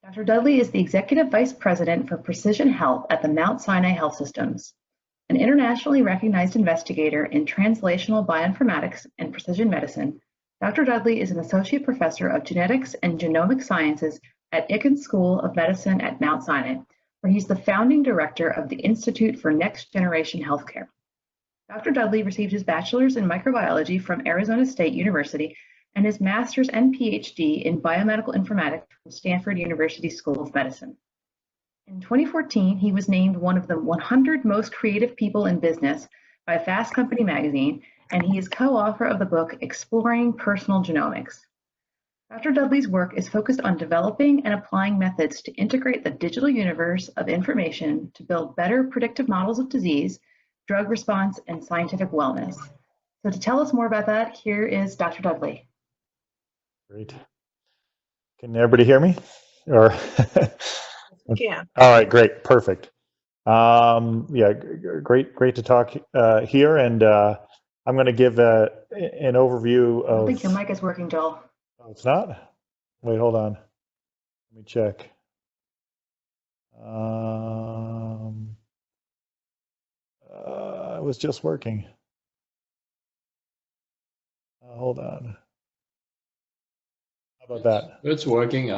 Dr. Dudley is the Executive Vice President for Precision Health at the Mount Sinai Health Systems. An internationally recognized investigator in translational bioinformatics and precision medicine, Dr. Dudley is an Associate Professor of Genetics and Genomic Sciences at Icahn School of Medicine at Mount Sinai, where he's the founding director of the Institute for Next Generation Healthcare. Dr. Dudley received his bachelor's in microbiology from Arizona State University and his master's and PhD in biomedical informatics from Stanford University School of Medicine. In 2014, he was named one of the 100 most creative people in business by Fast Company magazine, and he is co-author of the book Exploring Personal Genomics. Dr. Dudley's work is focused on developing and applying methods to integrate the digital universe of information to build better predictive models of disease, drug response, and scientific wellness. So to tell us more about that, here is Dr. Dudley. Great. Can everybody hear me? Or Yeah. All right, great, perfect. Yeah, great to talk here, and I'm going to give an overview of. I think your mic is working, Joel. Oh, it's not? Wait, hold on. Let me check. It was just working. Hold on. How about that? It's working.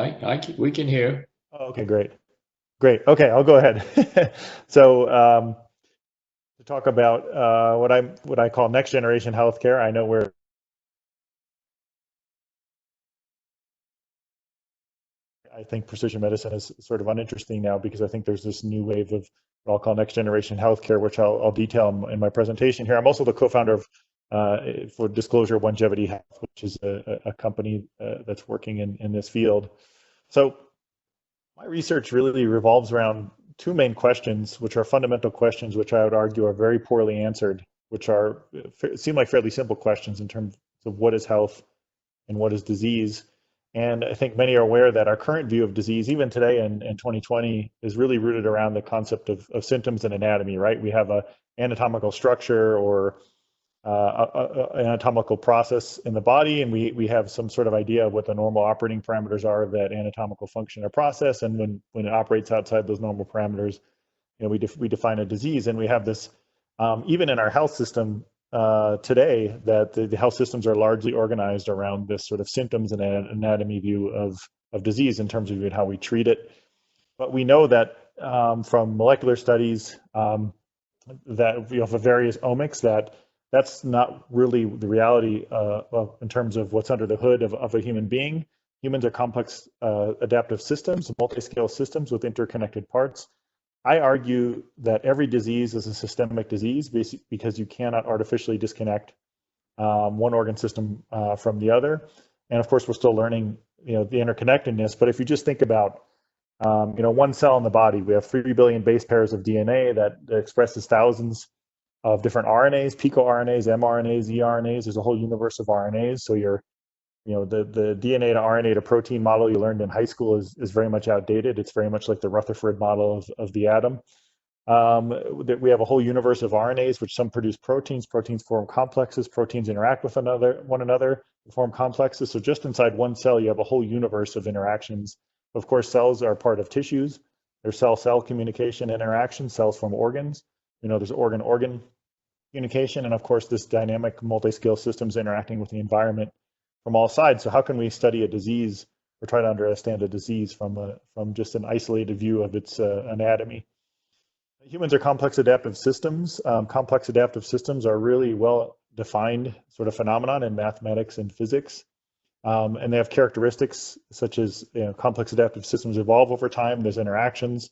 We can hear. Oh, okay, great. Okay, I'll go ahead. So to talk about what I call next generation healthcare. I know I think precision medicine is sort of uninteresting now because I think there's this new wave of what I'll call next generation healthcare, which I'll detail in my presentation here. I'm also the co-founder of, for disclosure, Longevity Health, which is a company that's working in this field. So my research really revolves around two main questions, which are fundamental questions, which I would argue are very poorly answered, which seem like fairly simple questions in terms of what is health and what is disease. And I think many are aware that our current view of disease, even today in 2020, is really rooted around the concept of symptoms and anatomy, right? We have an anatomical structure or anatomical process in the body, and we have some sort of idea of what the normal operating parameters are of that anatomical function or process. And when it operates outside those normal parameters, we define a disease. And we have this, even in our health system today, that the health systems are largely organized around this sort of symptoms and anatomy view of disease in terms of how we treat it. But we know that from molecular studies that for various omics that's not really the reality in terms of what's under the hood of a human being. Humans are complex adaptive systems, multi-scale systems with interconnected parts. I argue that every disease is a systemic disease because you cannot artificially disconnect one organ system from the other. And of course, we're still learning, the interconnectedness. But if you just think about, one cell in the body, we have 3 billion base pairs of DNA that expresses thousands of different RNAs, picoRNAs, mRNAs, eRNAs. There's a whole universe of RNAs. So the DNA to RNA to protein model you learned in high school is very much outdated. It's very much like the Rutherford model of the atom. We have a whole universe of RNAs, which some produce proteins. Proteins form complexes. Proteins interact with one another to form complexes. So just inside one cell, you have a whole universe of interactions. Of course, cells are part of tissues. There's cell-cell communication interaction. Cells form organs. There's organ-organ communication. And of course, this dynamic multi-scale systems interacting with the environment from all sides. So how can we study a disease or try to understand a disease from just an isolated view of its anatomy? Humans are complex adaptive systems. Complex adaptive systems are really well-defined sort of phenomenon in mathematics and physics. And they have characteristics such as complex adaptive systems evolve over time. There's interactions.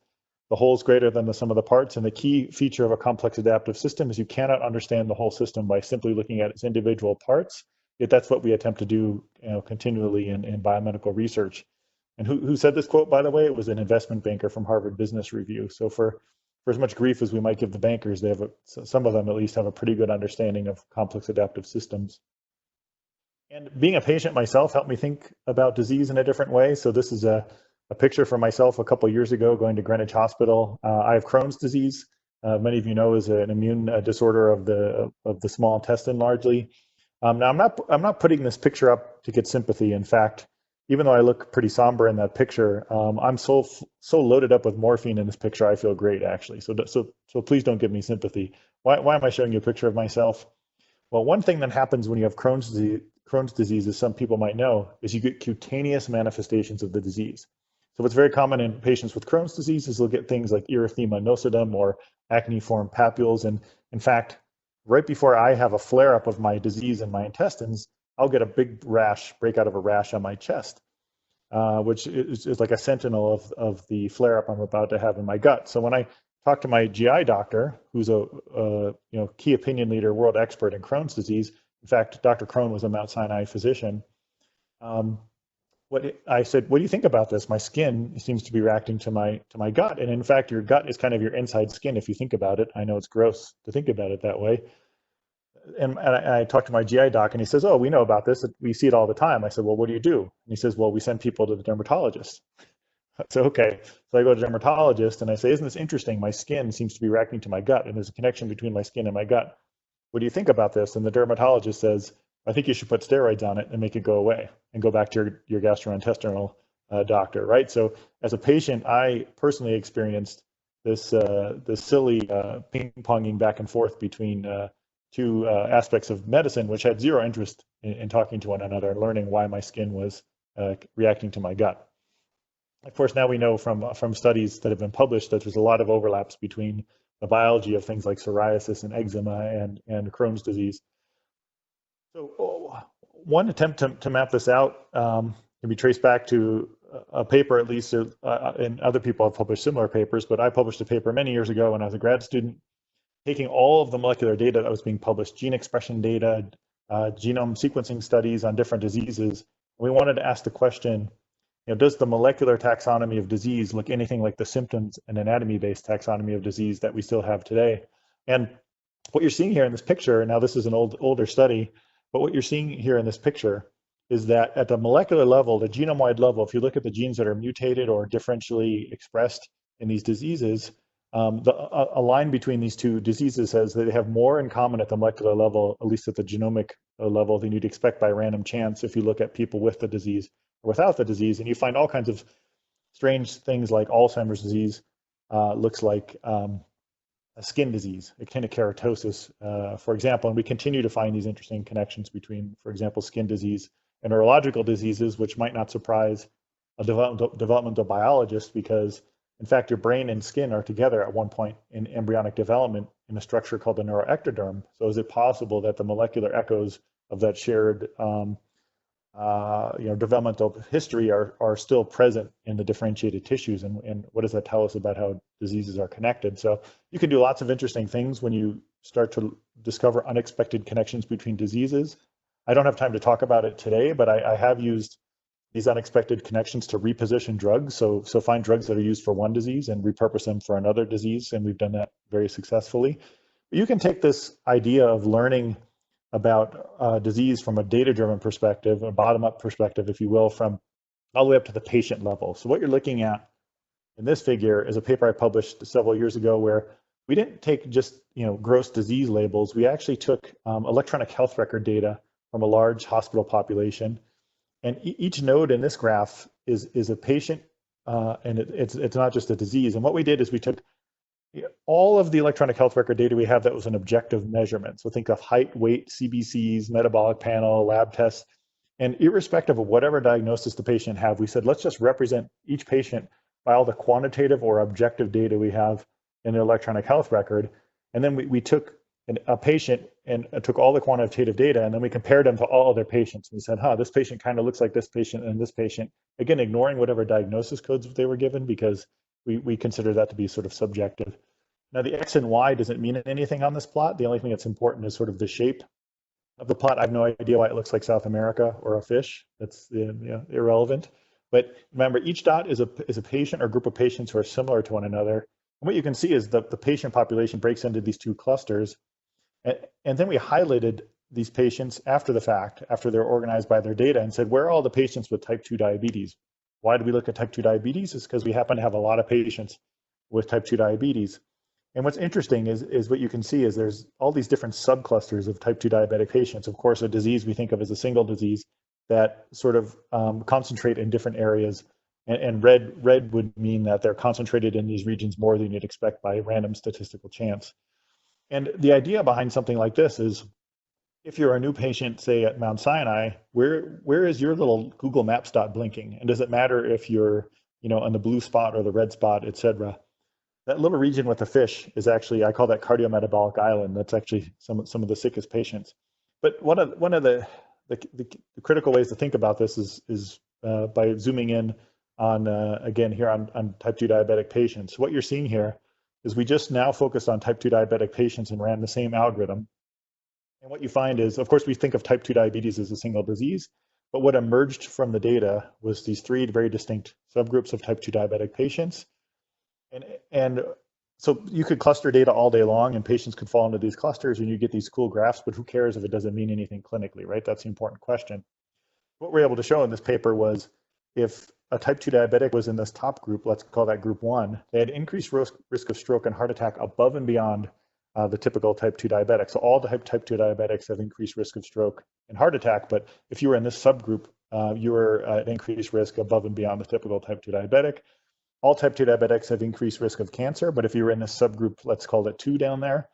The whole is greater than the sum of the parts. And the key feature of a complex adaptive system is you cannot understand the whole system by simply looking at its individual parts. Yet that's what we attempt to do continually in biomedical research. And who said this quote, by the way? It was an investment banker from Harvard Business Review. So for as much grief as we might give the bankers, some of them at least have a pretty good understanding of complex adaptive systems. And being a patient myself helped me think about disease in a different way. So this is a picture for myself a couple of years ago going to Greenwich Hospital. I have Crohn's disease. Many of you know is an immune disorder of the small intestine largely. Now I'm not putting this picture up to get sympathy. In fact, even though I look pretty somber in that picture, I'm so loaded up with morphine in this picture, I feel great actually. So please don't give me sympathy. Why am I showing you a picture of myself? Well, one thing that happens when you have Crohn's disease, as some people might know, is you get cutaneous manifestations of the disease. So what's very common in patients with Crohn's disease is they'll get things like erythema nodosum or acneiform papules. And in fact, right before I have a flare-up of my disease in my intestines, I'll get a big rash, breakout of a rash on my chest, which is like a sentinel of the flare-up I'm about to have in my gut. So when I talk to my GI doctor, who's a key opinion leader, world expert in Crohn's disease. In fact, Dr. Crohn was a Mount Sinai physician. I said, what do you think about this? My skin seems to be reacting to my gut, and in fact, your gut is kind of your inside skin if you think about it. I know it's gross to think about it that way. And I talked to my GI doc, and he says, "Oh, we know about this. We see it all the time." I said, "Well, what do you do?" And he says, "Well, we send people to the dermatologist." So, okay. So I go to the dermatologist and I say, isn't this interesting? My skin seems to be reacting to my gut, and there's a connection between my skin and my gut. What do you think about this? And the dermatologist says, I think you should put steroids on it and make it go away and go back to your gastrointestinal doctor, right? So as a patient, I personally experienced this silly ping-ponging back and forth between two aspects of medicine, which had zero interest in talking to one another and learning why my skin was reacting to my gut. Of course, now we know from studies that have been published that there's a lot of overlaps between the biology of things like psoriasis and eczema and Crohn's disease. So one attempt to map this out can be traced back to a paper, at least, and other people have published similar papers, but I published a paper many years ago when I was a grad student, taking all of the molecular data that was being published, gene expression data, genome sequencing studies on different diseases. We wanted to ask the question, does the molecular taxonomy of disease look anything like the symptoms and anatomy-based taxonomy of disease that we still have today? And what you're seeing here in this picture, now this is an older study, but what you're seeing here in this picture is that at the molecular level, the genome-wide level, if you look at the genes that are mutated or differentially expressed in these diseases, a line between these two diseases says that they have more in common at the molecular level, at least at the genomic level, than you'd expect by random chance if you look at people with the disease or without the disease. And you find all kinds of strange things like Alzheimer's disease looks like a skin disease, actinic keratosis, for example. And we continue to find these interesting connections between, for example, skin disease and neurological diseases, which might not surprise a developmental biologist because, in fact, your brain and skin are together at one point in embryonic development in a structure called the neuroectoderm. So is it possible that the molecular echoes of that shared developmental history are still present in the differentiated tissues, and what does that tell us about how diseases are connected? So you can do lots of interesting things when you start to discover unexpected connections between diseases. I don't have time to talk about it today, but I have used these unexpected connections to reposition drugs. So find drugs that are used for one disease and repurpose them for another disease, and we've done that very successfully. But you can take this idea of learning about disease from a data-driven perspective, a bottom-up perspective, if you will, from all the way up to the patient level. So what you're looking at in this figure is a paper I published several years ago where we didn't take just gross disease labels. We actually took electronic health record data from a large hospital population, and each node in this graph is a patient, and it's not just a disease. And what we did is we took all of the electronic health record data we have that was an objective measurement. So think of height, weight, CBCs, metabolic panel, lab tests, and irrespective of whatever diagnosis the patient had, we said, let's just represent each patient by all the quantitative or objective data we have in the electronic health record. And then we took a patient and took all the quantitative data, and then we compared them to all other patients. We said, this patient kind of looks like this patient and this patient, again, ignoring whatever diagnosis codes they were given because we consider that to be sort of subjective. Now the X and Y doesn't mean anything on this plot. The only thing that's important is sort of the shape of the plot. I have no idea why it looks like South America or a fish. That's irrelevant. But remember, each dot is a patient or group of patients who are similar to one another. And what you can see is the patient population breaks into these two clusters. And then we highlighted these patients after the fact, after they're organized by their data, and said, where are all the patients with type 2 diabetes? Why do we look at type 2 diabetes? It's because we happen to have a lot of patients with type 2 diabetes. And what's interesting is what you can see is there's all these different subclusters of type 2 diabetic patients. Of course, a disease we think of as a single disease that sort of concentrate in different areas. And red would mean that they're concentrated in these regions more than you'd expect by random statistical chance. And the idea behind something like this is, if you're a new patient, say at Mount Sinai, where is your little Google Maps dot blinking? And does it matter if you're, on the blue spot or the red spot, et cetera? That little region with the fish is actually, I call that cardiometabolic island. That's actually some of the sickest patients. But one of the critical ways to think about this is by zooming in on, again, here on type 2 diabetic patients. What you're seeing here is we just now focused on type 2 diabetic patients and ran the same algorithm. And what you find is, of course, we think of type 2 diabetes as a single disease, but what emerged from the data was these three very distinct subgroups of type 2 diabetic patients. And so you could cluster data all day long and patients could fall into these clusters and you get these cool graphs, but who cares if it doesn't mean anything clinically, right? That's the important question. What we're able to show in this paper was if a type 2 diabetic was in this top group, let's call that group 1, they had increased risk of stroke and heart attack above and beyond the typical type 2 diabetic. So all the type 2 diabetics have increased risk of stroke and heart attack, but if you were in this subgroup, you were at increased risk above and beyond the typical type 2 diabetic. All type 2 diabetics have increased risk of cancer, but if you were in this subgroup, let's call it 2 down there,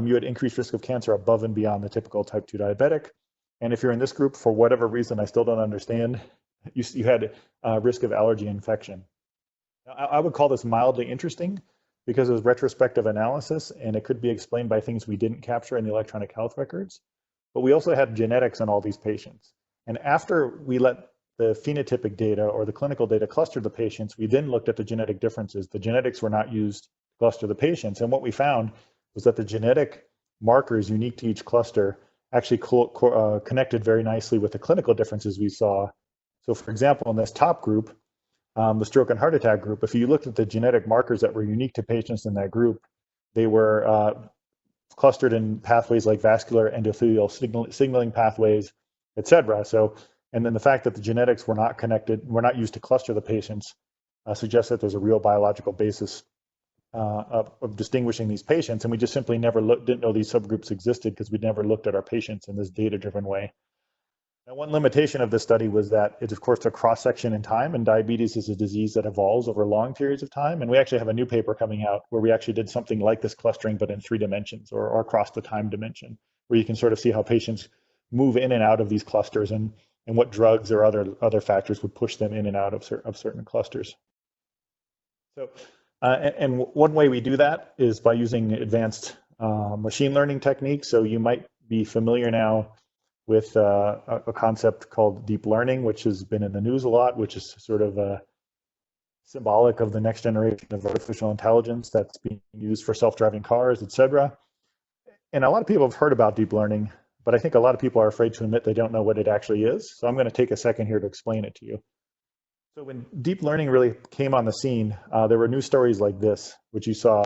you had increased risk of cancer above and beyond the typical type 2 diabetic. And if you're in this group, for whatever reason, I still don't understand, you had risk of allergy infection. Now, I would call this mildly interesting because it was retrospective analysis and it could be explained by things we didn't capture in the electronic health records. But we also had genetics on all these patients. And after we let the phenotypic data or the clinical data cluster the patients, we then looked at the genetic differences. The genetics were not used to cluster the patients. And what we found was that the genetic markers unique to each cluster actually connected very nicely with the clinical differences we saw. So for example, in this top group, the stroke and heart attack group, if you looked at the genetic markers that were unique to patients in that group, they were clustered in pathways like vascular endothelial signaling pathways, et cetera. So, and then the fact that the genetics were not connected, were not used to cluster the patients, suggests that there's a real biological basis of distinguishing these patients. And we just simply didn't know these subgroups existed because we'd never looked at our patients in this data-driven way. Now, one limitation of this study was that it's, of course, a cross-section in time, and diabetes is a disease that evolves over long periods of time. And we actually have a new paper coming out where we actually did something like this clustering, but in 3 dimensions or across the time dimension, where you can sort of see how patients move in and out of these clusters and what drugs or other factors would push them in and out of certain clusters. So, and one way we do that is by using advanced machine learning techniques. So you might be familiar now with a concept called deep learning, which has been in the news a lot, which is sort of symbolic of the next generation of artificial intelligence that's being used for self-driving cars, et cetera. And a lot of people have heard about deep learning, but I think a lot of people are afraid to admit they don't know what it actually is. So I'm going to take a second here to explain it to you. So when deep learning really came on the scene, there were news stories like this, which you saw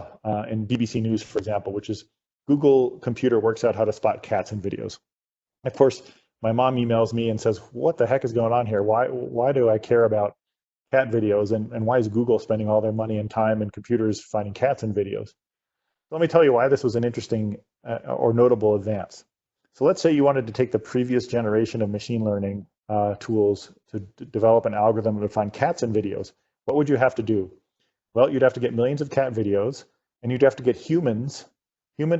in BBC News, for example, which is Google computer works out how to spot cats in videos. Of course, my mom emails me and says, what the heck is going on here? Why do I care about cat videos? And why is Google spending all their money and time and computers finding cats in videos? Let me tell you why this was an interesting or notable advance. So let's say you wanted to take the previous generation of machine learning tools to develop an algorithm to find cats in videos. What would you have to do? Well, you'd have to get millions of cat videos, and you'd have to get human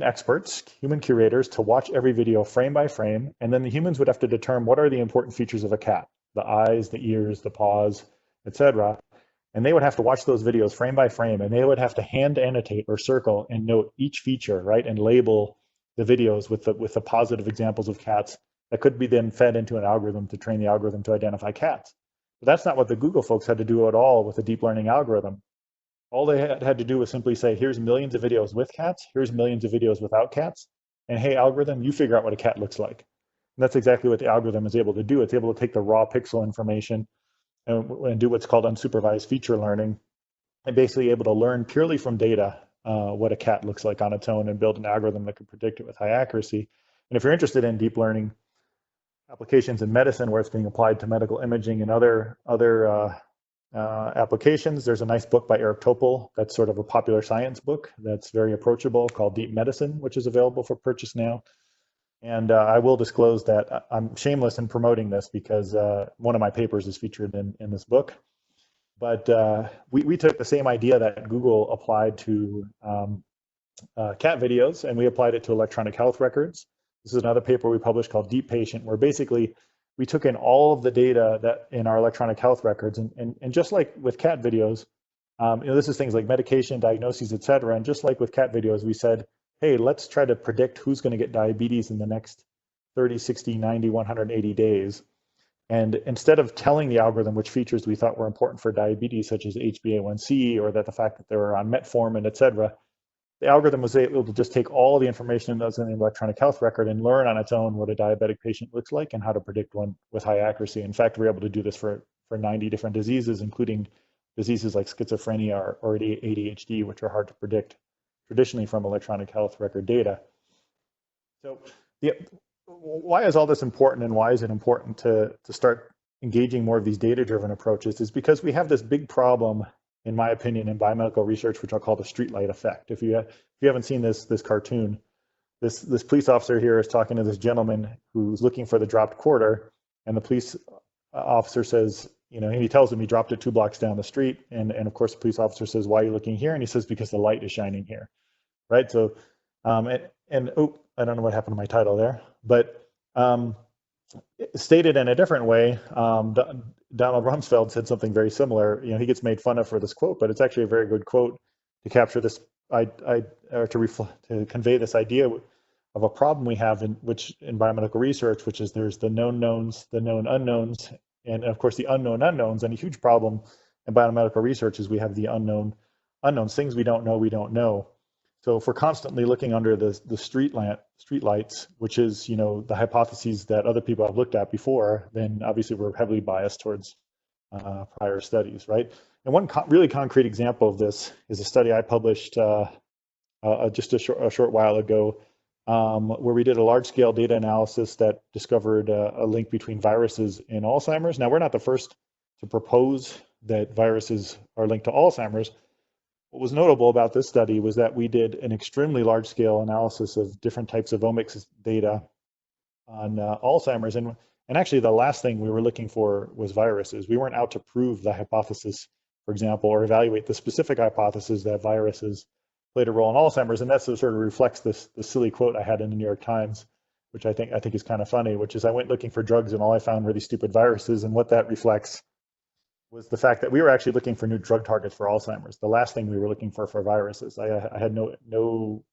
experts, human curators to watch every video frame by frame, and then the humans would have to determine what are the important features of a cat, the eyes, the ears, the paws, etc. And they would have to watch those videos frame by frame, and they would have to hand annotate or circle and note each feature, right, and label the videos with the positive examples of cats that could be then fed into an algorithm to train the algorithm to identify cats. But that's not what the Google folks had to do at all with a deep learning algorithm. All they had to do was simply say, here's millions of videos with cats, here's millions of videos without cats, and hey, algorithm, you figure out what a cat looks like. And that's exactly what the algorithm is able to do. It's able to take the raw pixel information and do what's called unsupervised feature learning, and basically able to learn purely from data what a cat looks like on its own and build an algorithm that can predict it with high accuracy. And if you're interested in deep learning applications in medicine where it's being applied to medical imaging and other applications, there's a nice book by Eric Topol that's sort of a popular science book that's very approachable called Deep Medicine, which is available for purchase now. And I will disclose that I'm shameless in promoting this because one of my papers is featured in this book. But we took the same idea that Google applied to cat videos, and we applied it to electronic health records. This is another paper we published called Deep Patient, where basically we took in all of the data that in our electronic health records, and just like with cat videos, this is things like medication, diagnoses, et cetera. And just like with cat videos, we said, hey, let's try to predict who's going to get diabetes in the next 30, 60, 90, 180 days. And instead of telling the algorithm which features we thought were important for diabetes, such as HbA1c, or that the fact that they were on metformin, et cetera, the algorithm was able to just take all the information that's in the electronic health record and learn on its own what a diabetic patient looks like and how to predict one with high accuracy. In fact, we're able to do this for 90 different diseases, including diseases like schizophrenia or ADHD, which are hard to predict traditionally from electronic health record data. So why is all this important, and why is it important to start engaging more of these data-driven approaches? Is because we have this big problem, in my opinion, in biomedical research, which I'll call the streetlight effect. If you haven't seen this cartoon, this police officer here is talking to this gentleman who's looking for the dropped quarter, and the police officer says, and he tells him he dropped it 2 blocks down the street, and of course the police officer says, why are you looking here? And he says, because the light is shining here, right? So, oh, I don't know what happened to my title there, but stated in a different way, Donald Rumsfeld said something very similar. He gets made fun of for this quote, but it's actually a very good quote to capture this, to convey this idea of a problem we have in biomedical research, which is there's the known knowns, the known unknowns, and of course the unknown unknowns. And a huge problem in biomedical research is we have the unknown unknowns, things we don't know. So if we're constantly looking under the street lights, which is the hypotheses that other people have looked at before, then obviously we're heavily biased towards prior studies, right? And one really concrete example of this is a study I published just a short while ago, where we did a large-scale data analysis that discovered a link between viruses and Alzheimer's. Now, we're not the first to propose that viruses are linked to Alzheimer's. What was notable about this study was that we did an extremely large-scale analysis of different types of omics data on Alzheimer's. And actually, the last thing we were looking for was viruses. We weren't out to prove the hypothesis, for example, or evaluate the specific hypothesis that viruses played a role in Alzheimer's. And that sort of reflects the silly quote I had in the New York Times, which I think is kind of funny, which is I went looking for drugs and all I found were these stupid viruses. And what that reflects was the fact that we were actually looking for new drug targets for Alzheimer's. The last thing we were looking for viruses. I had no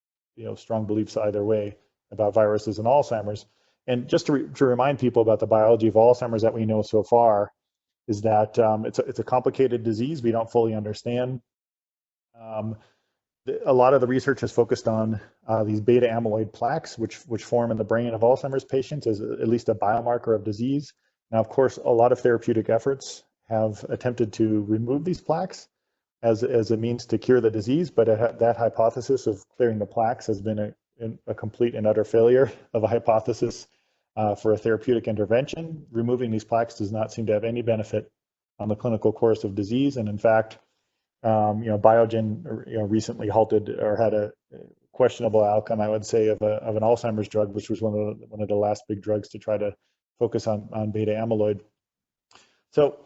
strong beliefs either way about viruses and Alzheimer's. And just to remind people about the biology of Alzheimer's that we know so far is that it's a complicated disease we don't fully understand. A lot of the research is focused on these beta amyloid plaques, which form in the brain of Alzheimer's patients as at least a biomarker of disease. Now, of course, a lot of therapeutic efforts have attempted to remove these plaques as a means to cure the disease, but that hypothesis of clearing the plaques has been a complete and utter failure of a hypothesis for a therapeutic intervention. Removing these plaques does not seem to have any benefit on the clinical course of disease, and in fact, Biogen recently halted or had a questionable outcome, I would say, of an Alzheimer's drug, which was one of the last big drugs to try to focus on beta amyloid. So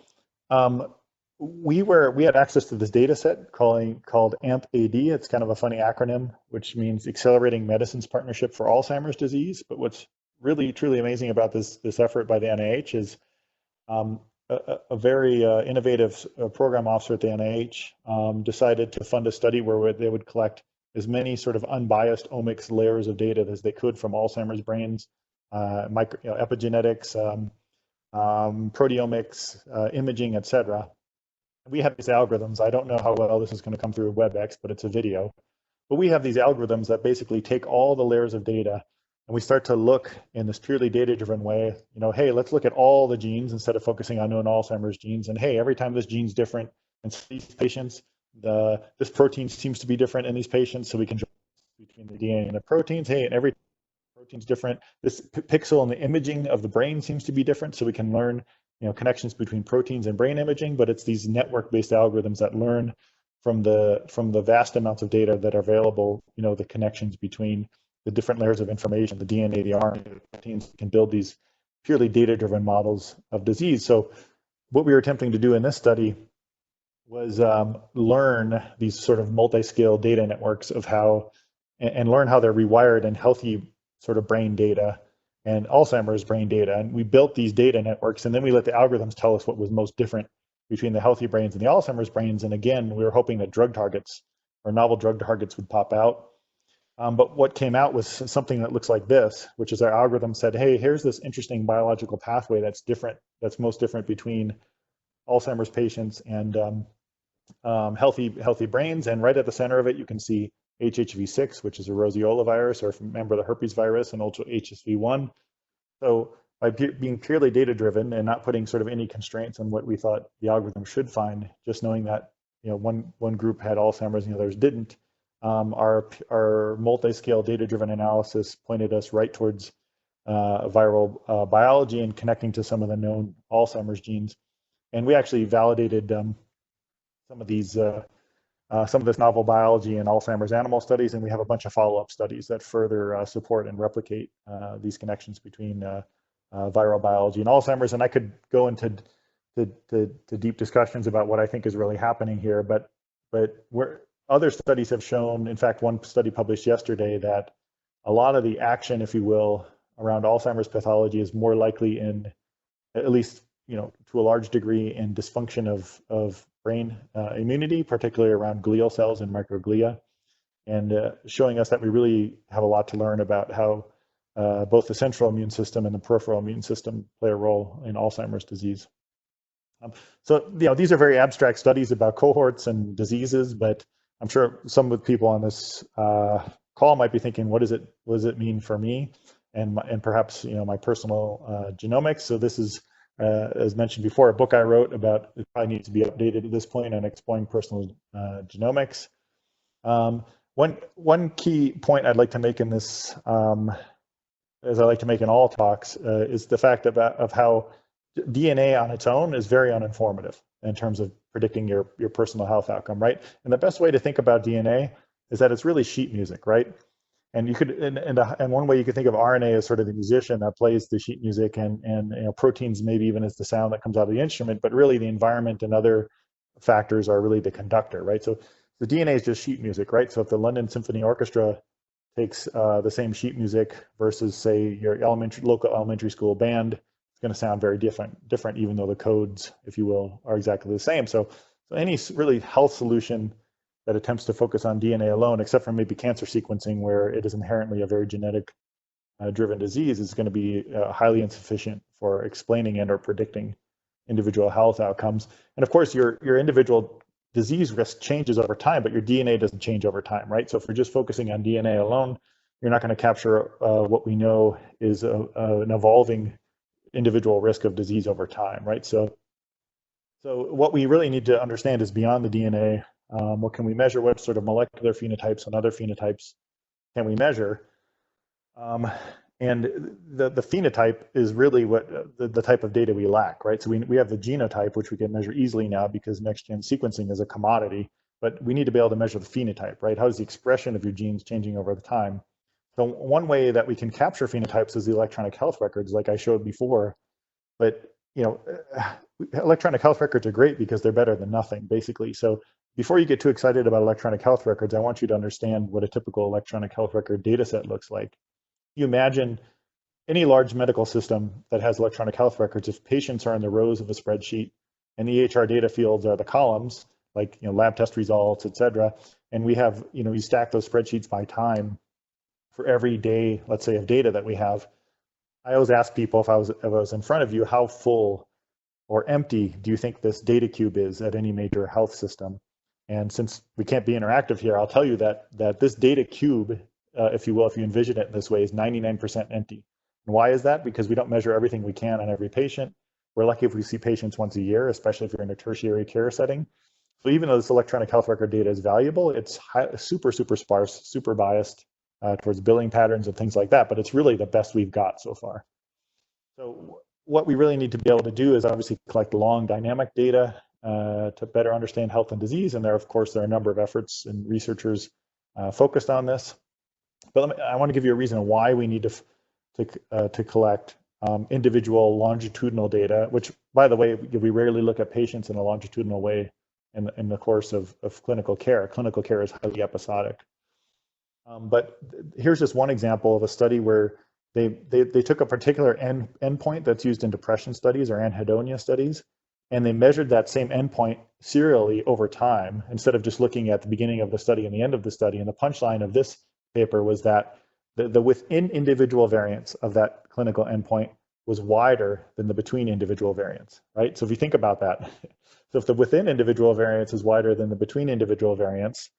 we had access to this data set called AMP-AD. It's kind of a funny acronym, which means Accelerating Medicines Partnership for Alzheimer's Disease. But what's really, truly amazing about this effort by the NIH is a very innovative program officer at the NIH decided to fund a study where they would collect as many sort of unbiased omics layers of data as they could from Alzheimer's brains, epigenetics, proteomics, imaging, et cetera. We have these algorithms. I don't know how well this is going to come through WebEx, but it's a video. But we have these algorithms that basically take all the layers of data and we start to look in this purely data-driven way, hey, let's look at all the genes instead of focusing on known Alzheimer's genes. And hey, every time this gene's different in these patients, this protein seems to be different in these patients, so we can between the DNA and the proteins. Hey, and every protein's different. This pixel in the imaging of the brain seems to be different, so we can learn connections between proteins and brain imaging. But it's these network-based algorithms that learn from the vast amounts of data that are available, the connections between the different layers of information, the DNA, the RNA, the proteins, can build these purely data-driven models of disease. So what we were attempting to do in this study was learn these sort of multi-scale data networks of how, and learn how they're rewired in healthy sort of brain data and Alzheimer's brain data. And we built these data networks, and then we let the algorithms tell us what was most different between the healthy brains and the Alzheimer's brains. And again, we were hoping that drug targets or novel drug targets would pop out. But what came out was something that looks like this, which is our algorithm said, hey, here's this interesting biological pathway that's different, that's most different between Alzheimer's patients and healthy brains. And right at the center of it, you can see HHV6, which is a roseola virus, or if you remember the herpes virus, and also HSV1. So by being purely data-driven and not putting sort of any constraints on what we thought the algorithm should find, just knowing that one group had Alzheimer's and the others didn't, our multi-scale data-driven analysis pointed us right towards viral biology and connecting to some of the known Alzheimer's genes. And we actually validated some of this novel biology in Alzheimer's animal studies, and we have a bunch of follow-up studies that further support and replicate these connections between viral biology and Alzheimer's. And I could go into deep discussions about what I think is really happening here, but other studies have shown, in fact, one study published yesterday, that a lot of the action, if you will, around Alzheimer's pathology is more likely in, at least to a large degree, in dysfunction of brain immunity, particularly around glial cells and microglia, and showing us that we really have a lot to learn about how both the central immune system and the peripheral immune system play a role in Alzheimer's disease. So these are very abstract studies about cohorts and diseases, but I'm sure some of the people on this call might be thinking, what does it mean for me and perhaps my personal genomics? So this is, as mentioned before, a book I wrote about, it probably needs to be updated at this point, on exploring personal genomics. One key point I'd like to make in this, as I like to make in all talks, is the fact of how DNA on its own is very uninformative in terms of predicting your personal health outcome, right? And the best way to think about DNA is that it's really sheet music, right? And you could, and one way you could think of RNA as sort of the musician that plays the sheet music, and proteins maybe even as the sound that comes out of the instrument, but really the environment and other factors are really the conductor, right? So the DNA is just sheet music, right? So if the London Symphony Orchestra takes the same sheet music versus, say, your local elementary school band, it's going to sound very different, even though the codes, if you will, are exactly the same. So any really health solution that attempts to focus on DNA alone, except for maybe cancer sequencing, where it is inherently a very genetic driven disease, is going to be highly insufficient for explaining and or predicting individual health outcomes. And of course, your individual disease risk changes over time, but your DNA doesn't change over time, right? So if we're just focusing on DNA alone, you're not going to capture what we know is an evolving individual risk of disease over time, right? So what we really need to understand is beyond the DNA, what can we measure? What sort of molecular phenotypes and other phenotypes can we measure? And the phenotype is really what the type of data we lack, right? So we have the genotype, which we can measure easily now because next-gen sequencing is a commodity, but we need to be able to measure the phenotype, right? How is the expression of your genes changing over the time? So one way that we can capture phenotypes is the electronic health records, like I showed before. But electronic health records are great because they're better than nothing, basically. So before you get too excited about electronic health records, I want you to understand what a typical electronic health record data set looks like. You imagine any large medical system that has electronic health records, if patients are in the rows of a spreadsheet and the EHR data fields are the columns, like lab test results, et cetera, and we have, you stack those spreadsheets by time for every day, let's say, of data that we have. I always ask people, if I was in front of you, how full or empty do you think this data cube is at any major health system? And since we can't be interactive here, I'll tell you that this data cube, if you will, if you envision it in this way, is 99% empty. And why is that? Because we don't measure everything we can on every patient. We're lucky if we see patients once a year, especially if you're in a tertiary care setting. So even though this electronic health record data is valuable, it's super sparse, super biased towards billing patterns and things like that, but it's really the best we've got so far. So what we really need to be able to do is obviously collect long dynamic data to better understand health and disease. And there, of course, there are a number of efforts and researchers focused on this. But I want to give you a reason why we need to collect individual longitudinal data, which, by the way, we rarely look at patients in a longitudinal way in the course of clinical care. Clinical care is highly episodic. But here's just one example of a study where they took a particular endpoint that's used in depression studies or anhedonia studies, and they measured that same endpoint serially over time instead of just looking at the beginning of the study and the end of the study. And the punchline of this paper was that the within individual variance of that clinical endpoint was wider than the between individual variance, right? So if you think about that, so if the within individual variance is wider than the between individual variance,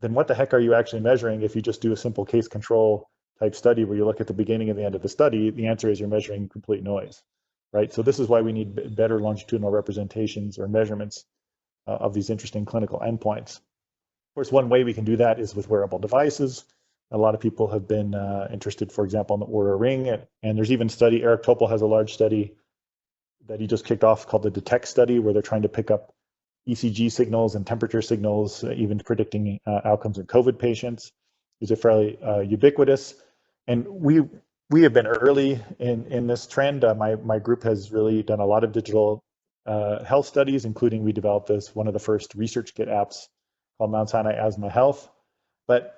then what the heck are you actually measuring if you just do a simple case control type study where you look at the beginning and the end of the study? The answer is you're measuring complete noise, right? So this is why we need better longitudinal representations or measurements of these interesting clinical endpoints. Of course, one way we can do that is with wearable devices. A lot of people have been interested, for example, in the Oura Ring, and there's even study, Eric Topol has a large study that he just kicked off called the DETECT study, where they're trying to pick up ECG signals and temperature signals, even predicting outcomes in COVID patients. These are fairly ubiquitous. And we have been early in this trend. My group has really done a lot of digital health studies, including we developed one of the first research kit apps called Mount Sinai Health. But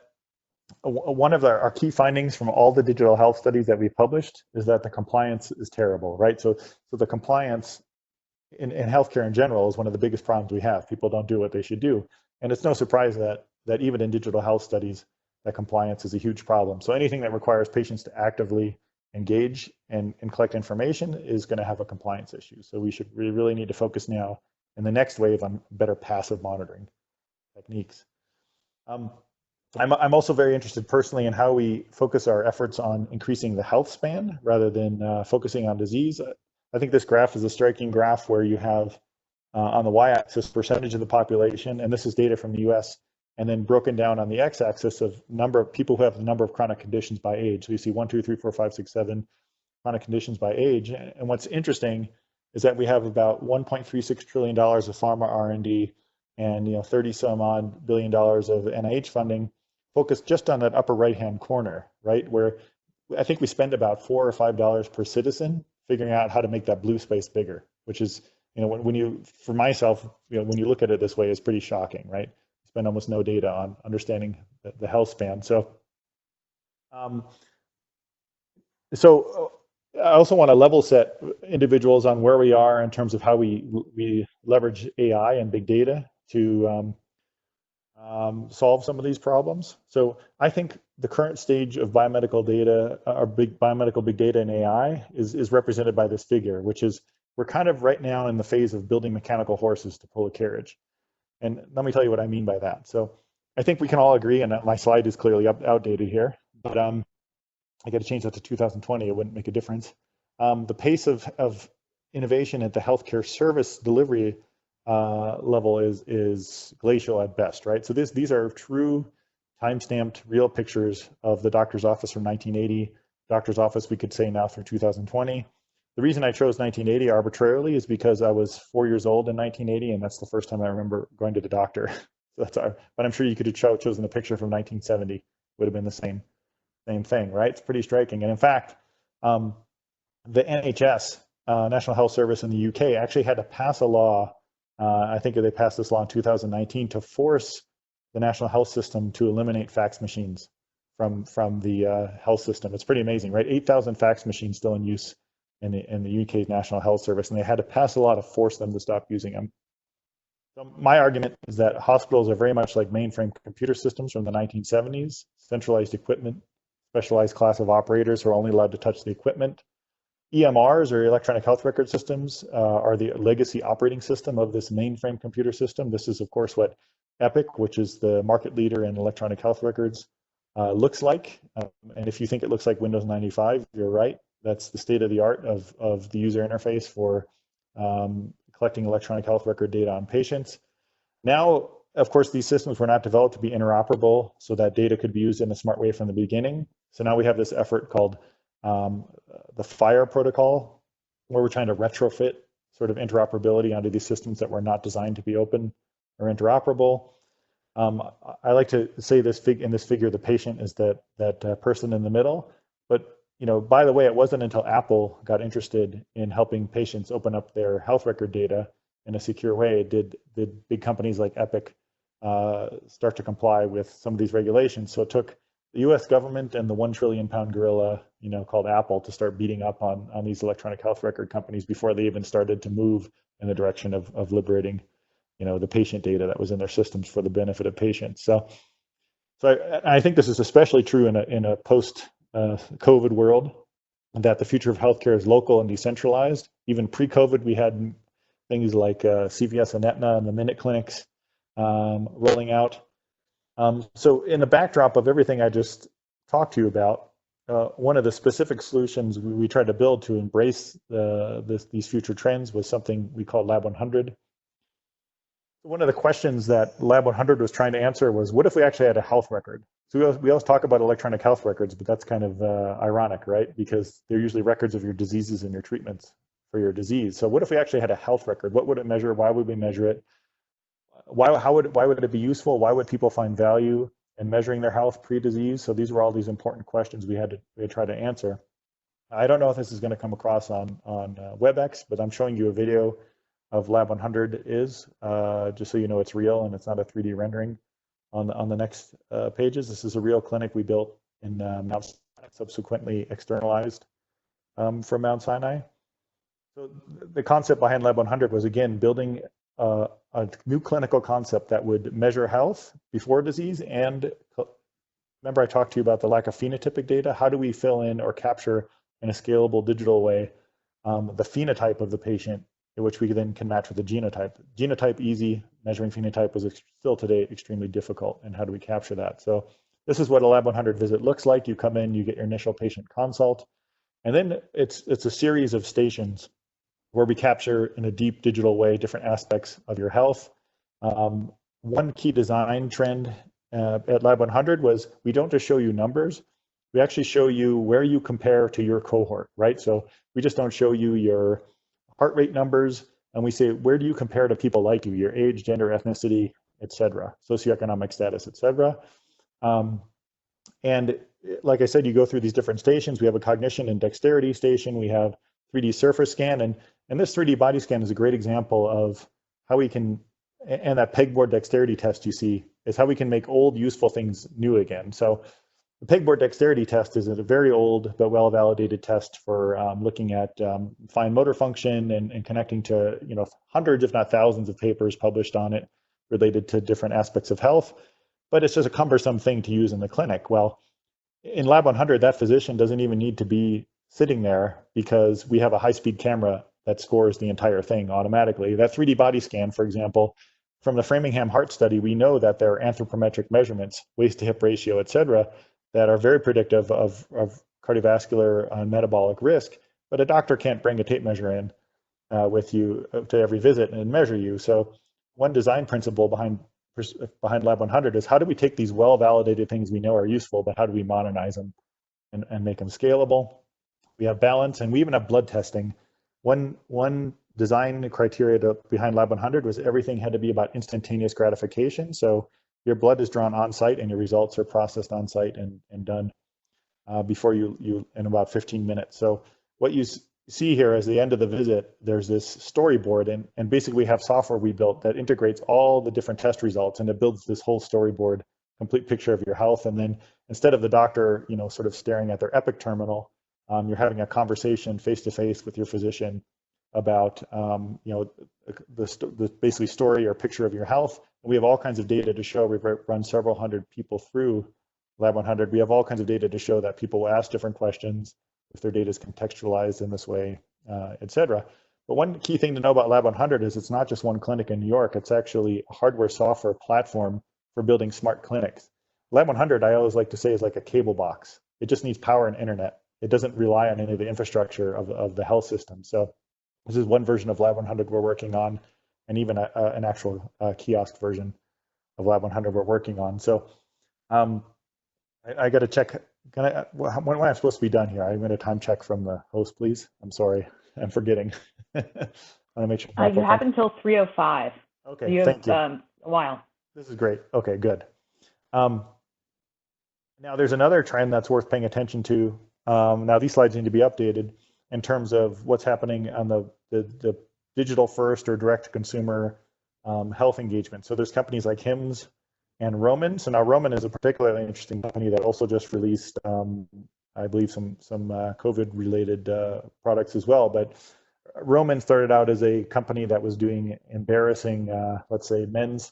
one of our key findings from all the digital health studies that we published is that the compliance is terrible, right? So the compliance in healthcare in general is one of the biggest problems we have. People don't do what they should do. And it's no surprise that even in digital health studies, that compliance is a huge problem. So anything that requires patients to actively engage and collect information is going to have a compliance issue. So we really need to focus now in the next wave on better passive monitoring techniques. I'm also very interested personally in how we focus our efforts on increasing the health span rather than focusing on disease. I think this graph is a striking graph where you have on the y-axis percentage of the population, and this is data from the US, and then broken down on the x-axis of number of people who have the number of chronic conditions by age. So you see 1, 2, 3, 4, 5, 6, 7 chronic conditions by age. And what's interesting is that we have about $1.36 trillion of pharma R&D and 30 some odd billion dollars of NIH funding focused just on that upper right-hand corner, right? Where I think we spend about $4 or $5 per citizen figuring out how to make that blue space bigger, which is, when you, for myself, when you look at it this way, is pretty shocking, right? Spend almost no data on understanding the health span. So, I also want to level set individuals on where we are in terms of how we leverage AI and big data to solve some of these problems. So I think the current stage of biomedical data, or biomedical big data and AI is represented by this figure, which is we're kind of right now in the phase of building mechanical horses to pull a carriage. And let me tell you what I mean by that. So I think we can all agree, and my slide is clearly outdated here, but I got to change that to 2020. It wouldn't make a difference. The pace of innovation at the healthcare service delivery level is glacial at best, right? So these are true time-stamped real pictures of the doctor's office from 1980, doctor's office we could say now through 2020. The reason I chose 1980 arbitrarily is because I was 4 years old in 1980, and that's the first time I remember going to the doctor. So but I'm sure you could have chosen a picture from 1970, would have been the same thing, right? It's pretty striking. And in fact, the NHS, National Health Service in the UK, actually had to pass a law. I think they passed this law in 2019 to force the National Health System to eliminate fax machines from the health system. It's pretty amazing, right? 8,000 fax machines still in use in the UK's National Health Service, and they had to pass a law to force them to stop using them. So my argument is that hospitals are very much like mainframe computer systems from the 1970s, centralized equipment, specialized class of operators who are only allowed to touch the equipment. EMRs, or electronic health record systems, are the legacy operating system of this mainframe computer system. This is, of course, what Epic, which is the market leader in electronic health records, looks like. And if you think it looks like Windows 95, you're right. That's the state of the art of the user interface for collecting electronic health record data on patients. Now, of course, these systems were not developed to be interoperable so that data could be used in a smart way from the beginning. So now we have this effort called the FHIR protocol, where we're trying to retrofit sort of interoperability onto these systems that were not designed to be open or interoperable. I like to say this in this figure, the patient is that person in the middle. But by the way, it wasn't until Apple got interested in helping patients open up their health record data in a secure way did big companies like Epic start to comply with some of these regulations. So it took the U.S. government and the £1 trillion gorilla, called Apple, to start beating up on these electronic health record companies before they even started to move in the direction of liberating, the patient data that was in their systems for the benefit of patients. So I think this is especially true in a post-COVID world, that the future of healthcare is local and decentralized. Even pre-COVID, we had things like CVS and Aetna and the Minute Clinics rolling out. So in the backdrop of everything I just talked to you about, one of the specific solutions we tried to build to embrace these future trends was something we called Lab 100. One of the questions that Lab 100 was trying to answer was, what if we actually had a health record? So we always talk about electronic health records, but that's kind of ironic, right? Because they're usually records of your diseases and your treatments for your disease. So what if we actually had a health record? What would it measure? Why would we measure it? Why would it be useful? Why would people find value in measuring their health pre-disease? So these were all these important questions we had to try to answer. I don't know if this is going to come across on WebEx, but I'm showing you a video of Lab 100 just so you know it's real and it's not a 3D rendering on the next pages. This is a real clinic we built in Mount Sinai, subsequently externalized from Mount Sinai. So the concept behind Lab 100 was, again, building a new clinical concept that would measure health before disease. And remember I talked to you about the lack of phenotypic data. How do we fill in or capture in a scalable digital way the phenotype of the patient, which we then can match with the genotype? Genotype easy, measuring phenotype was still today extremely difficult. And how do we capture that? So this is what a Lab 100 visit looks like. You come in, you get your initial patient consult, and then it's a series of stations where we capture in a deep digital way different aspects of your health. One key design trend at Lab 100 was we don't just show you numbers, we actually show you where you compare to your cohort, right? So we just don't show you your heart rate numbers, and we say, where do you compare to people like you, your age, gender, ethnicity, et cetera, socioeconomic status, et cetera. And like I said, you go through these different stations. We have a cognition and dexterity station. We have 3D surface scan. And this 3D body scan is a great example of how we can, and that pegboard dexterity test you see, is how we can make old useful things new again. So the pegboard dexterity test is a very old but well-validated test for looking at fine motor function and connecting to hundreds, if not thousands, of papers published on it related to different aspects of health. But it's just a cumbersome thing to use in the clinic. Well, in Lab 100, that physician doesn't even need to be sitting there because we have a high-speed camera that scores the entire thing automatically. That 3D body scan, for example, from the Framingham Heart Study, we know that there are anthropometric measurements, waist to hip ratio, et cetera, that are very predictive of cardiovascular and metabolic risk. But a doctor can't bring a tape measure in with you to every visit and measure you. So one design principle behind Lab 100 is, how do we take these well-validated things we know are useful, but how do we modernize them and make them scalable? We have balance, and we even have blood testing. One design criteria behind Lab 100 was everything had to be about instantaneous gratification. So your blood is drawn on site and your results are processed on site and done before you in about 15 minutes. So what you see here is the end of the visit, there's this storyboard, and basically we have software we built that integrates all the different test results, and it builds this whole storyboard, complete picture of your health. And then instead of the doctor, sort of staring at their Epic terminal, you're having a conversation face-to-face with your physician about, the basically story or picture of your health. And we have all kinds of data to show. We've run several hundred people through Lab 100. We have all kinds of data to show that people will ask different questions if their data is contextualized in this way, et cetera. But one key thing to know about Lab 100 is it's not just one clinic in New York. It's actually a hardware software platform for building smart clinics. Lab 100, I always like to say, is like a cable box. It just needs power and internet. It doesn't rely on any of the infrastructure of the health system. So this is one version of Lab 100 we're working on, and even an actual kiosk version of Lab 100 we're working on. So I got to check. When am I supposed to be done here? I'm going to time check from the host, please. I'm sorry, I'm forgetting. I want to make sure. You have until 3:05. Okay, so you have, thank you. A while. This is great. Okay, good. Now there's another trend that's worth paying attention to. Now these slides need to be updated in terms of what's happening on the digital first or direct to consumer health engagement. So there's companies like Hims and Roman. So now Roman is a particularly interesting company that also just released, I believe, some COVID related products as well. But Roman started out as a company that was doing embarrassing, let's say, men's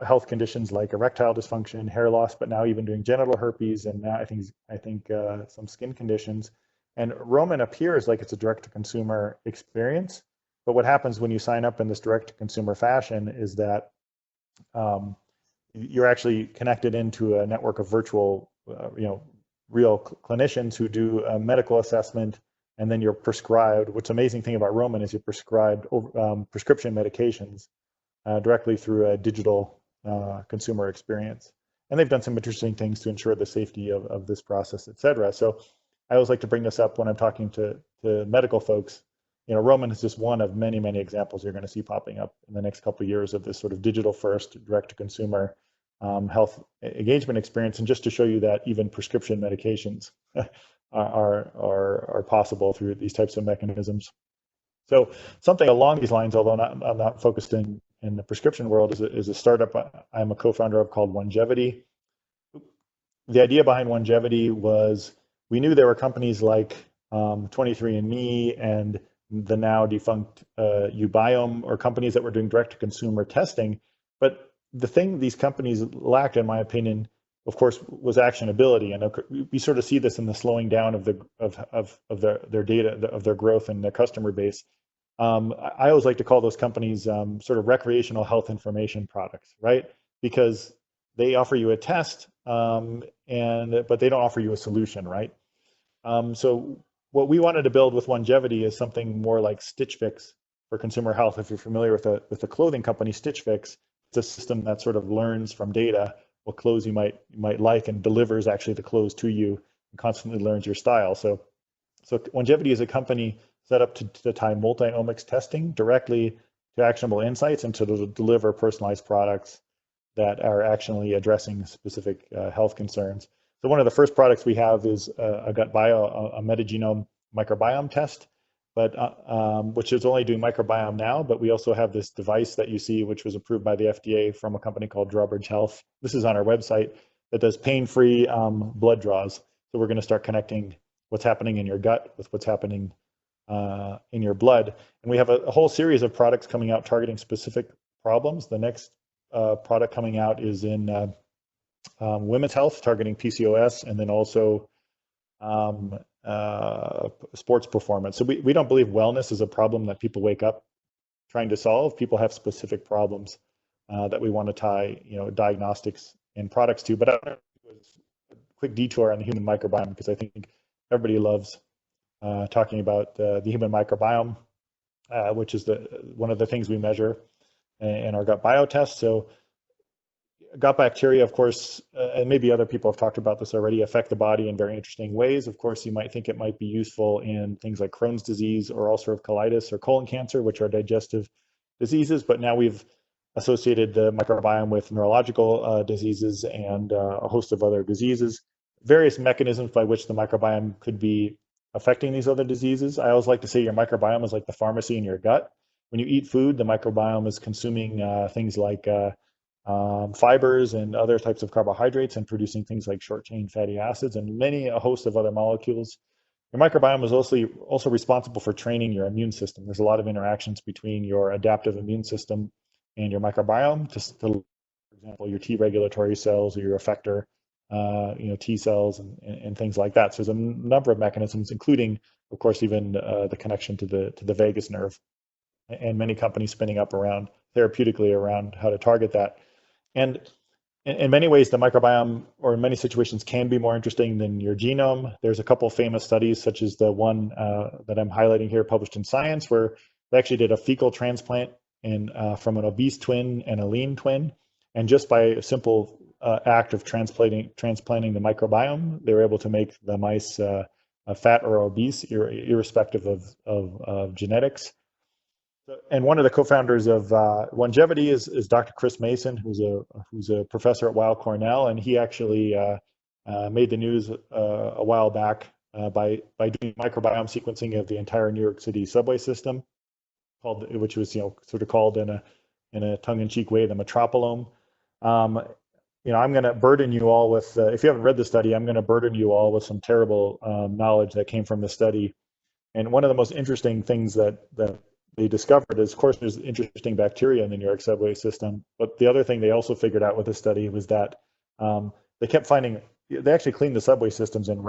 health conditions like erectile dysfunction, hair loss, but now even doing genital herpes, and now I think some skin conditions. And Roman appears like it's a direct-to-consumer experience, but what happens when you sign up in this direct-to-consumer fashion is that you're actually connected into a network of virtual, real clinicians who do a medical assessment, and then you're prescribed. What's amazing thing about Roman is you're prescribed prescription medications directly through a digital consumer experience. And they've done some interesting things to ensure the safety of this process, et cetera. So I always like to bring this up when I'm talking to medical folks. Roman is just one of many, many examples you're going to see popping up in the next couple of years of this sort of digital first, direct to consumer health engagement experience. And just to show you that even prescription medications are possible through these types of mechanisms. So something along these lines, although I'm not focused in the prescription world, is a startup I'm a co-founder of called Longevity. The idea behind Longevity was we knew there were companies like 23andMe and the now defunct uBiome, or companies that were doing direct-to-consumer testing. But the thing these companies lacked, in my opinion, of course, was actionability. And we sort of see this in the slowing down of their data, of their growth and their customer base. I always like to call those companies sort of recreational health information products, right? Because they offer you a test, but they don't offer you a solution, right? So what we wanted to build with Longevity is something more like Stitch Fix for consumer health. If you're familiar with the clothing company Stitch Fix, it's a system that sort of learns from data what clothes you might like and delivers actually the clothes to you and constantly learns your style. So Longevity is a company set up to tie multi-omics testing directly to actionable insights and to deliver personalized products that are actually addressing specific health concerns. So one of the first products we have is a metagenome microbiome test, but which is only doing microbiome now. But we also have this device that you see, which was approved by the FDA from a company called Drawbridge Health. This is on our website, that does pain-free blood draws. So we're going to start connecting what's happening in your gut with what's happening in your blood. And we have a whole series of products coming out targeting specific problems. The next product coming out is in women's health, targeting PCOS, and then also sports performance. So we don't believe wellness is a problem that people wake up trying to solve. People have specific problems that we want to tie, diagnostics and products to. But I want to do a quick detour on the human microbiome, because I think everybody loves talking about the human microbiome, which is one of the things we measure in our gut biotest. So gut bacteria, of course, and maybe other people have talked about this already, affect the body in very interesting ways. Of course, you might think it might be useful in things like Crohn's disease or ulcerative colitis or colon cancer, which are digestive diseases. But now we've associated the microbiome with neurological diseases and a host of other diseases, various mechanisms by which the microbiome could be affecting these other diseases. I always like to say your microbiome is like the pharmacy in your gut. When you eat food, the microbiome is consuming things like fibers and other types of carbohydrates and producing things like short-chain fatty acids and a host of other molecules. Your microbiome is also responsible for training your immune system. There's a lot of interactions between your adaptive immune system and your microbiome, for example, your T regulatory cells or your effector, T cells and things like that. So there's a number of mechanisms, including, of course, even the connection to the vagus nerve, and many companies spinning up therapeutically around how to target that. And in many ways, the microbiome, or in many situations, can be more interesting than your genome. There's a couple of famous studies, such as the one that I'm highlighting here, published in Science, where they actually did a fecal transplant from an obese twin and a lean twin. And just by a simple act of transplanting the microbiome, they were able to make the mice fat or obese, irrespective of genetics. And one of the co-founders of longevity is Dr. Chris Mason, who's a professor at Weill Cornell, and he actually made the news a while back by doing microbiome sequencing of the entire New York City subway system, which was sort of called in a tongue-in-cheek way the metropolome. I'm going to burden you all with, if you haven't read the study, I'm going to burden you all with some terrible knowledge that came from the study. And one of the most interesting things that they discovered is, of course, there's interesting bacteria in the New York subway system. But the other thing they also figured out with the study was that they actually cleaned the subway systems and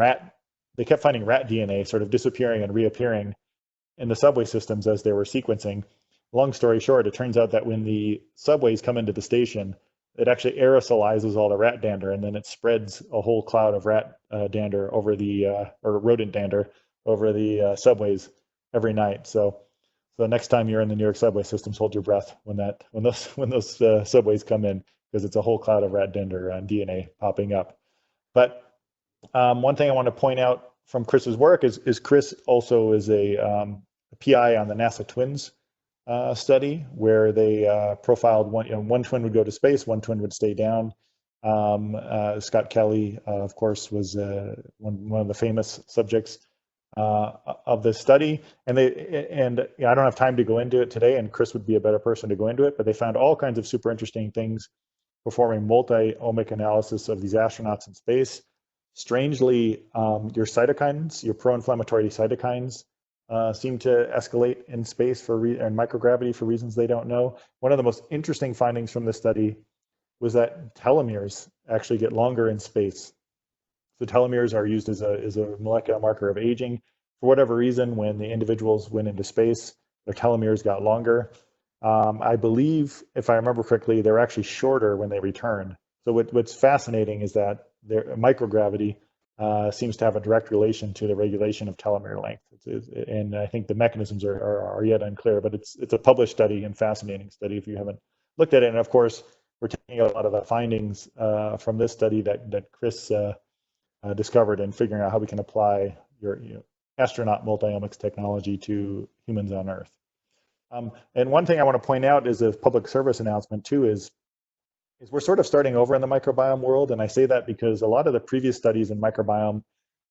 they kept finding rat DNA sort of disappearing and reappearing in the subway systems as they were sequencing. Long story short, it turns out that when the subways come into the station, it actually aerosolizes all the rat dander, and then it spreads a whole cloud of rat dander over or rodent dander over the subways every night. So next time you're in the New York subway systems, hold your breath when those subways come in, because it's a whole cloud of rat dander and DNA popping up. But one thing I want to point out from Chris's work is Chris also is a PI on the NASA Twins study, where they profiled one twin would go to space, one twin would stay down. Scott Kelly, of course, was one of the famous subjects of this study, and I don't have time to go into it today, and Chris would be a better person to go into it, but they found all kinds of super interesting things performing multi-omic analysis of these astronauts in space. Strangely, your cytokines, your pro-inflammatory cytokines, seem to escalate in space and microgravity for reasons they don't know. One of the most interesting findings from this study was that telomeres actually get longer in space. So telomeres are used as a molecular marker of aging. For whatever reason, when the individuals went into space, their telomeres got longer. I believe, if I remember correctly, they're actually shorter when they return. So what's fascinating is that their microgravity seems to have a direct relation to the regulation of telomere length. And I think the mechanisms are yet unclear, but it's a published study and fascinating study if you haven't looked at it. And of course, we're taking a lot of the findings from this study that Chris discovered and figuring out how we can apply your astronaut multi-omics technology to humans on Earth. And one thing I want to point out is a public service announcement too is we're sort of starting over in the microbiome world. And I say that because a lot of the previous studies in microbiome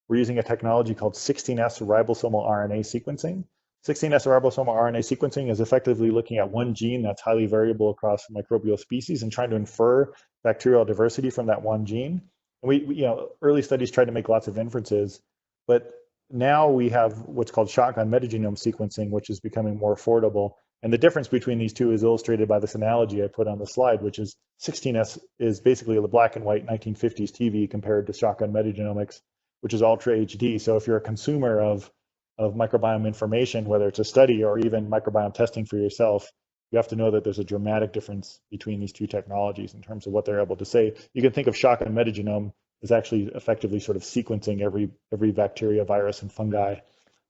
were using a technology called 16S ribosomal RNA sequencing. 16S ribosomal RNA sequencing is effectively looking at one gene that's highly variable across microbial species and trying to infer bacterial diversity from that one gene. And we early studies tried to make lots of inferences, but now we have what's called shotgun metagenome sequencing, which is becoming more affordable. And the difference between these two is illustrated by this analogy I put on the slide, which is 16S is basically the black and white 1950s TV compared to shotgun metagenomics, which is ultra HD. So if you're a consumer of microbiome information, whether it's a study or even microbiome testing for yourself, you have to know that there's a dramatic difference between these two technologies in terms of what they're able to say. You can think of shotgun metagenome as actually effectively sort of sequencing every bacteria, virus, and fungi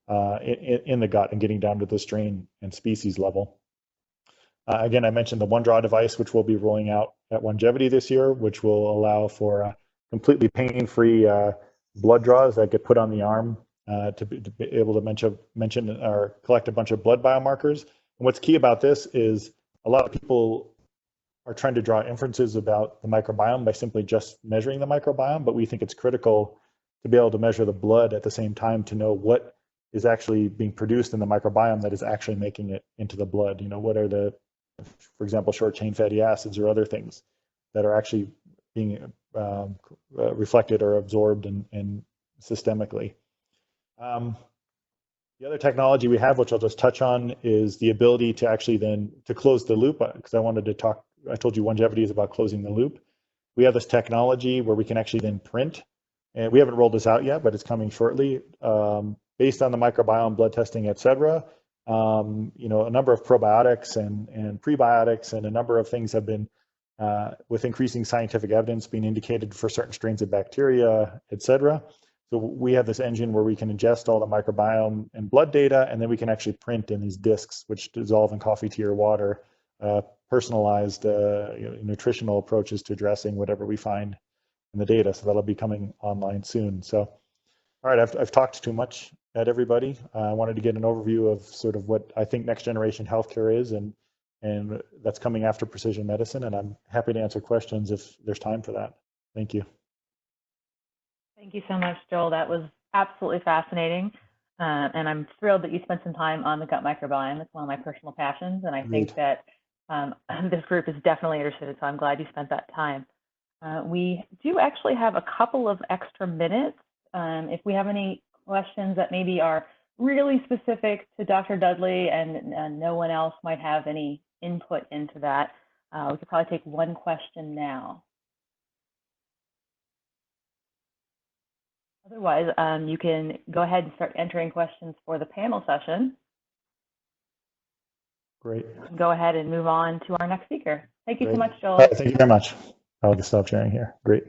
in the gut and getting down to the strain and species level. Again, I mentioned the OneDraw device, which we'll be rolling out at Longevity this year, which will allow for completely pain-free blood draws that get put on the arm to be able to mention or collect a bunch of blood biomarkers. And what's key about this is a lot of people are trying to draw inferences about the microbiome by simply just measuring the microbiome, but we think it's critical to be able to measure the blood at the same time to know what is actually being produced in the microbiome that is actually making it into the blood. What are the, for example, short chain fatty acids or other things that are actually being reflected or absorbed and systemically. The other technology we have, which I'll just touch on, is the ability to actually then to close the loop, because I told you longevity is about closing the loop. We have this technology where we can actually then print, and we haven't rolled this out yet, but it's coming shortly, based on the microbiome, blood testing, et cetera. A number of probiotics and prebiotics and a number of things have been, with increasing scientific evidence, being indicated for certain strains of bacteria, et cetera. So we have this engine where we can ingest all the microbiome and blood data, and then we can actually print in these discs, which dissolve in coffee, tea, or water, personalized nutritional approaches to addressing whatever we find in the data. So that'll be coming online soon. So All right, I've talked too much at everybody. I wanted to get an overview of sort of what I think next generation healthcare is, and that's coming after precision medicine. And I'm happy to answer questions if there's time for that. Thank you. Thank you so much, Joel. That was absolutely fascinating. And I'm thrilled that you spent some time on the gut microbiome. It's one of my personal passions. And I think that this group is definitely interested. So I'm glad you spent that time. We do actually have a couple of extra minutes. If we have any questions that maybe are really specific to Dr. Dudley and no one else might have any input into that, we could probably take one question now. Otherwise, you can go ahead and start entering questions for the panel session. Great. Go ahead and move on to our next speaker. Thank you so much, Joel. All right, thank you very much. I'll just stop sharing here. Great.